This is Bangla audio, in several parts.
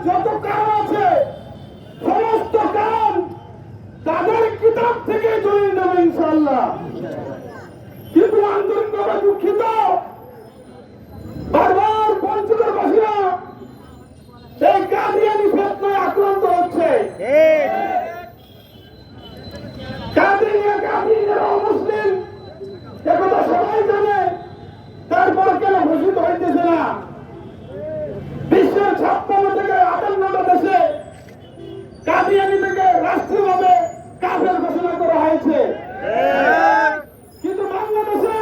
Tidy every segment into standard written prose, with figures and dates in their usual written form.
যত কারণ আছে সমস্ত কারণ তাদের কিতাব থেকে জড়িয়ে নেবে ইনশাআল্লাহ। কিন্তু আন্তরিকভাবে দুঃখিত, বারবার পঞ্চগড় বাসীরা এই কাদিয়ানি ফিতনায় আক্রান্ত হচ্ছে। কাদিয়ানিরা অমুসলিম একথা সবাই জানে, তারপর কেন ঘোষিত হইতেছে না? বিশ্বের 56 থেকে 58টা দেশে কাদিয়ানি থেকে রাষ্ট্রীয়ভাবে কাফের ঘোষণা করা হয়েছে, কিন্তু বাংলাদেশে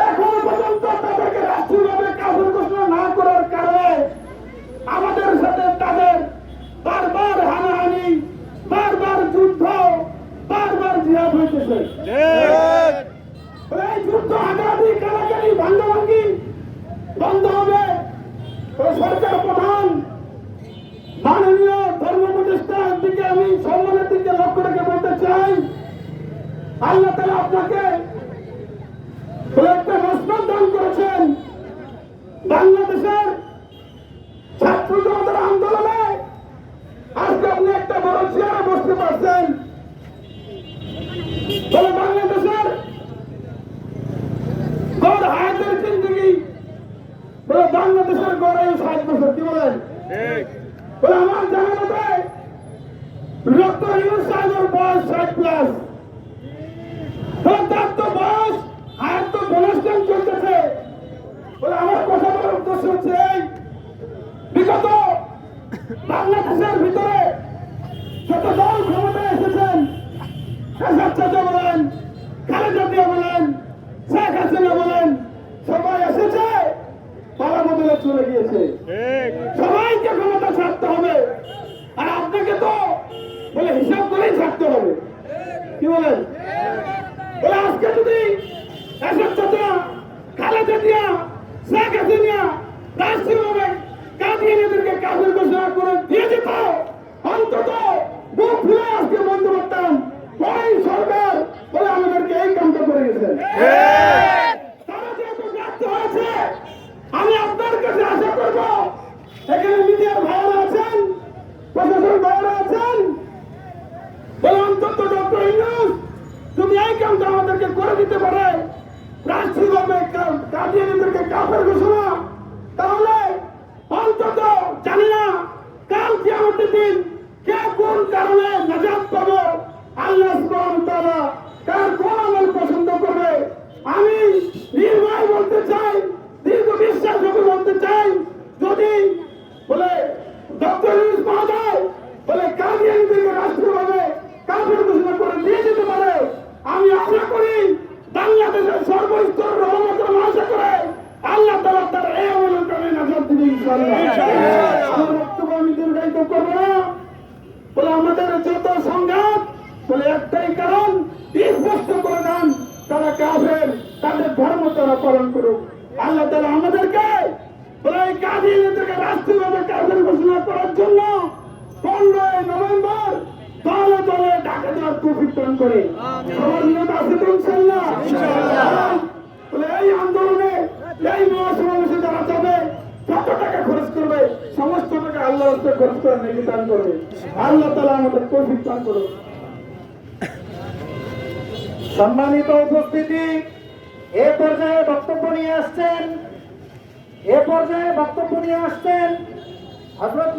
এখনো পর্যন্ত তাদেরকে রাষ্ট্রীয়ভাবে কাফের ঘোষণা না করার কারণে আমাদের সাথে তাদের বারবার হানাহানি, বারবার যুদ্ধ, বারবার জিহাদ হইতেছে। এই যুদ্ধ হানাহানি, কারাকারি, ভাঙ্গাভাঙ্গি বন্ধ হবে। সরকার প্রধান মাননীয় ধর্ম উপদেষ্টার দিকে আমি সম্মানের দিকে লক্ষ্য রেখে বলতে চাই, আল্লাহ তাআলা আপনাকে একটা মসনদ দান করেছেন। বাংলাদেশের ছাত্র জনতার আন্দোলনে আজকে আপনি একটা বড় চেয়ারে বসতে পারছেন। তবে বাংলাদেশের গড় হায়াতের জিন্দেগি, বাংলাদেশের গড় 60 বছর, কি বলেন? বলে আমার জানা মতে ডক্টর ইউনূস সাহেবের বয়স 60+। তার তো বয়স, হায়াত তো বনস্টান চলতেছে। বলে আমার কথা বলার উদ্দেশ্য হচ্ছে এই, বিগত বাংলাদেশের ভিতরে যত দল ক্ষমতায় এসেছেন, এরশাদ চাচা বলেন, খালেদা জিয়া বলেন, শেখ হাসিনা বলেন, সবাই এসেছে, পালা বদলে চলে গিয়েছে। সবাইকে ক্ষমতা ছাড়তে হবে, আর আপনাকে তো বলে হিসাব করেই ছাড়তে হবে, কি বলেন? বলে আজকে যদি এরশাদ চাচা, খালেদা জিয়া, শেখ হাসিনা রাষ্ট্রীয়ভাবে কাদিয়ানিদেরকে কাফের ঘোষণা করে দিয়ে যেত, অন্তত বুক ফুলে আজকে বলতে পারতাম ওই সরকার বলে আমাদেরকে এই কামটা করে গেছেন। তারা যেহেতু ব্যর্থ হয়েছে, আমি আপনার কাছে আশা করব, এখানে মিডিয়ার ভাইরা আছেন, প্রশাসন ভাইরা আছেন, বলে অন্তত ডক্টর ইউনূস যদি এই কামটা আমাদেরকে করে দিতে পারে, রাষ্ট্রীয়ভাবে কাদিয়ানিদেরকে কাফের ঘোষণা, তাহলে অন্তত জানি না কাল কিয়ামতের দিন কে কোন কারণে নাজাত পাবো, আল্লাহ সুবহানাহু ওয়া তাআলা কার কোন আমল পছন্দ করবে। আমি নির্ভয় বলতে চাই, দীর্ঘ বিশ্বাস করে বলতে চাই, যদি বলে ডক্টর ইউনূস মহোদয় বলে কাদিয়ানিদেরকে রাষ্ট্রীয়ভাবে কাফের ঘোষণা করে দিয়ে যেতে পারে, আমি আশা করি বাংলাদেশের সর্বস্তরের ওলামায়ে আশা করে আল্লাহ তাআলা তার এই আমলের কারণে নাজাত দিবে ইনশাআল্লাহ। আমার বক্তব্য আমি দীর্ঘায়িত করব না। বলে আমাদের যত সংঘাত, বলে একটাই কারণ, স্পষ্ট করে দেন তারা কাফের, তাদের ধর্ম তারা পালন করুক। আল্লাহ তাআলা আমাদেরকে বলে এই কাদিয়ানিদেরকে রাষ্ট্রীয়ভাবে কাফের ঘোষণা করার জন্য 15 নভেম্বর দলে দলে ঢাকা দেওয়ার তৌফিক দান করে। সবার নিয়ত আছে তো ইনশাআল্লাহ? বলে এই আন্দোলনে, এই মহাসমাবেশে যারা যাবে, যত টাকা খরচ করবে সমস্ত টাকা আল্লাহর রাস্তে খরচ করে নেকি দান করবে। আল্লাহ তাআলা আমাদের তৌফিক দান করুন। সম্মানিত উপস্থিতি, এ পর্যায়ে বক্তব্য নিয়ে আসছেন হযরত